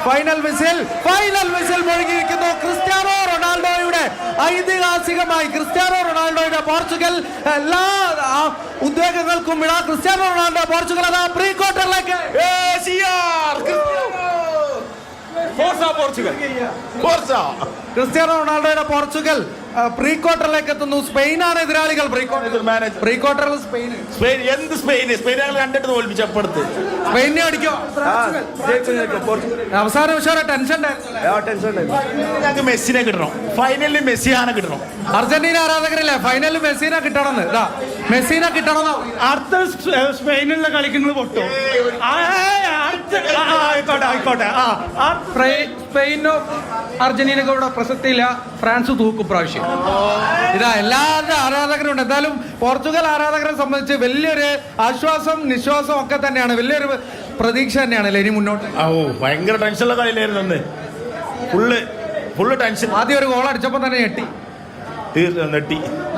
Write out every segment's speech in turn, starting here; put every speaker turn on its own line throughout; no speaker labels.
Final whistle മുഴുകിയിരിക്കുന്നു. Cristiano റൊണാൾഡോയുടെ ഐതിഹാസികമായി Cristiano റൊണാൾഡോയുടെ Portugal എല്ലാ ഉദ്വേഗങ്ങൾക്കും വിട. ക്രിസ്ത്യാനോ റൊണാൾഡോ പോർച്ചുഗൽ അതാ പ്രീ ക്വാർട്ടറിലേക്ക്. ക്രിസ്ത്യാനോ റൊണാൾഡോയുടെ പോർച്ചുഗൽ പ്രീ ക്വാർട്ടറിലേക്ക് എത്തുന്നു. സ്പെയിനാണ് എതിരാളികൾ. പ്രീ ക്വാർട്ടറിൽ സ്പെയിനെ
കണ്ടിട്ട് തോൽപ്പിച്ചു. അപ്പുറത്ത്
സ്പെയിനെ അടിക്കോ? അവസാന വിഷയം ടെൻഷൻ
ഞങ്ങൾക്ക് മെസ്സിനെ കിട്ടണം. ഫൈനലിൽ മെസ്സിയാനെ കിട്ടണം.
അർജന്റീന ആരാധകരില്ലേ ഫൈനലിൽ മെസ്സിനെ കിട്ടണമെന്ന്. ഇതാ മെസ്സിനെ കിട്ടണം.
അടുത്ത സ്പെയിനിലുള്ള കളിക്കുന്നത് പൊട്ടോ. ആയിക്കോട്ടെ.
സ്പെയിനോ അർജന്റീനക്കോ ഇവിടെ പ്രസക്തിയില്ല. ഫ്രാൻസ് തൂക്കും പ്രാവശ്യം. ഇതാ എല്ലാവരുടെ ആരാധകരും ഉണ്ട്. എന്തായാലും പോർച്ചുഗൽ ആരാധകരെ സംബന്ധിച്ച് വലിയൊരു ആശ്വാസം നിശ്വാസം ഒക്കെ തന്നെയാണ്. വലിയൊരു പ്രതീക്ഷ തന്നെയാണ് ഇനി മുന്നോട്ട്.
ഭയങ്കര ടെൻഷനുള്ള കളിയിലായിരുന്നു. Full tension.
ആദ്യം ഒരു ഗോൾ അടിച്ചപ്പോൾ തന്നെ നെട്ടി.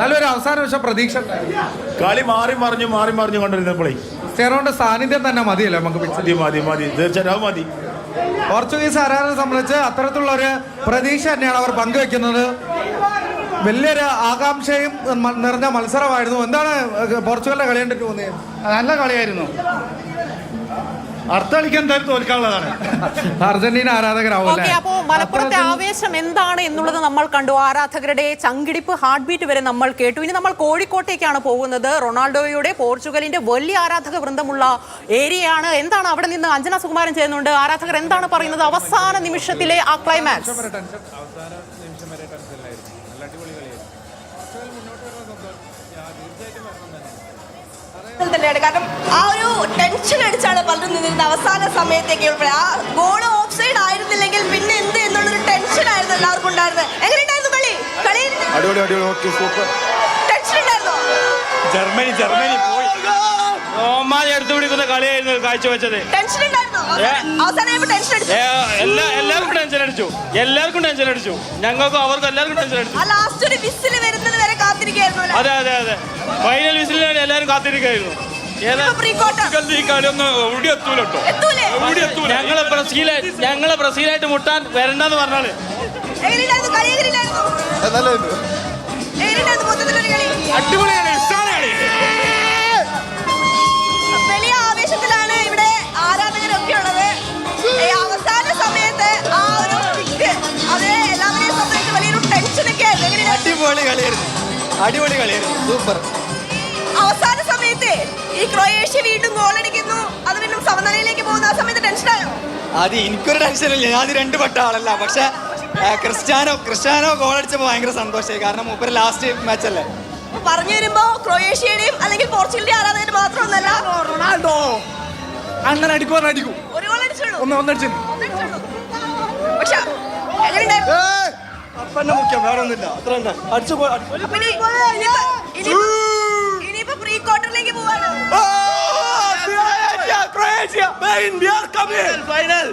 നല്ലൊരു അവസാന വർഷം പ്രതീക്ഷ.
കളി മാറി മറിഞ്ഞു കൊണ്ടിരുന്നപ്പോഴേ
ക്രിസ്ത്യാനോയുടെ സാന്നിധ്യം തന്നെ മതിയല്ലേ നമുക്ക്.
മതി തീർച്ചയായിട്ടും മതി.
പോർച്ചുഗീസ് ആരാധകരെ സംബന്ധിച്ച് അത്തരത്തിലുള്ള ഒരു പ്രതീക്ഷ തന്നെയാണ് അവർ പങ്കുവെക്കുന്നത്. വലിയൊരു ആകാംക്ഷയും നിറഞ്ഞ മത്സരമായിരുന്നു. എന്താണ് പോർച്ചുഗലിന്റെ കളി കണ്ടിട്ട് തോന്നിയത്?
നല്ല കളിയായിരുന്നു. അടുത്ത കളിക്ക് എന്തായാലും തോൽക്കാനുള്ളതാണ്.
അർജന്റീന ആരാധകരാവും.
അപ്പോ മലപ്പുറത്തെ ആവേശം എന്താണ് എന്നുള്ളത് നമ്മൾ കണ്ടു. ആരാധകരുടെ ചങ്കിടിപ്പ്, ഹാർട്ട് ബീറ്റ് വരെ നമ്മൾ കേട്ടു. ഇനി നമ്മൾ കോഴിക്കോട്ടേക്കാണ് പോകുന്നത്. റൊണാൾഡോയുടെ പോർച്ചുഗലിന്റെ വലിയ ആരാധക വൃന്ദമുള്ള ഏരിയയാണ്. എന്താണ് അവിടെ നിന്ന് അഞ്ജന സുകുമാരൻ ചെയ്യുന്നുണ്ട്. ആരാധകർ എന്താണ് പറയുന്നത്? അവസാന നിമിഷത്തിലെ ആ ക്ലൈമാക്സ്.
തന്നെയാണ്. കാരണം ആ ഒരു ടെൻഷൻ അടിച്ചാണ് പലരും നിന്നിരുന്നത് അവസാന സമയത്തേക്ക്. ആ ഗോൾ ഓഫ് സൈഡ് ആയിരുന്നില്ലെങ്കിൽ പിന്നെ എന്ത് എന്നുള്ളൊരു ടെൻഷൻ ആയിരുന്നു എല്ലാവർക്കും ഉണ്ടായിരുന്നത്. എങ്ങനെയുണ്ടായിരുന്നു കളി? ടെൻഷൻ ഉണ്ടായിരുന്നോ?
ജർമ്മനി പോയി ഓമാനെ എടുത്തു പിടിക്കുന്ന കളിയായിരുന്നു കാഴ്ചവെച്ചത്.
ടെൻഷൻ ഉണ്ടായിരുന്നോ? അവസാനം ടെൻഷൻ അടിച്ചു.
എല്ലാവർക്കും ടെൻഷൻ അടിച്ചു. ഞങ്ങൾക്കും അവർക്കും എല്ലാവർക്കും ടെൻഷൻ അടിച്ചു.
ആ ലാസ്റ്റ് ഒരു വിസിൽ വരുന്നത് വരെ കാത്തിരിക്കുകയായിരുന്നു.
അതെ ഫൈനൽ വിസിലിനാണ് എല്ലാവരും കാത്തിരിക്കുകയായിരുന്നു. ഞങ്ങളെ ബ്രസീലായിട്ട് മുട്ടാൻ വരണ്ടെന്ന് പറഞ്ഞാണ്. അടിപൊളിയാണ്.
വലിയ ആവേശത്തിലാണ് ഇവിടെ ആരാധകരൊക്കെ ഉള്ളത്. അവസാന സമയത്ത് ആ ഒരു അത് എല്ലാവരെയും സംബന്ധിച്ച് വലിയൊരു ടെൻഷനൊക്കെ ആയിരുന്നു.
അടിപൊളി കളിയായിരുന്നു. സൂപ്പർ.
അവസാന സമയത്ത് ഈ ക്രൊയേഷ്യ വീണ്ടും ഗോളടിക്കുന്നു. അത് വീണ്ടും സമനിലയിലേക്ക് പോകുന്ന ആ സമയത്ത് ടെൻഷനായോ?
അത് എനിക്കൊരു ടെൻഷനില്ല. ഞാൻ രണ്ട് പെട്ട ആളല്ല. പക്ഷെ ക്രിസ്ത്യാനോ ഗോളടിച്ചപ്പോൾ ഭയങ്കര സന്തോഷമായി. കാരണം മൂപ്പര് ലാസ്റ്റ് മാച്ച് അല്ലേ.
പറഞ്ഞു വരുമ്പോ ക്രൊയേഷ്യയുടെയും അല്ലെങ്കിൽ പോർച്ചുഗലിന്റെ ആരാധകർ മാത്രമൊന്നല്ല,
റൊണാൾഡോ അങ്ങനെ അടിക്കും.
ഒരു ഗോൾ അടിച്ചുള്ളൂ.
ഒന്നടിച്ചു.
പക്ഷെ എങ്ങനെയുണ്ടായിരുന്നു?
മുഖ്യം വേറെ ഒന്നുമില്ല. അത്ര തന്നെ അടിച്ചു.
ഇനിയിപ്പോ പ്രീ ക്വാർട്ടറിലേക്ക് പോവാണ്.
Croatia, Spain, we are coming. Final.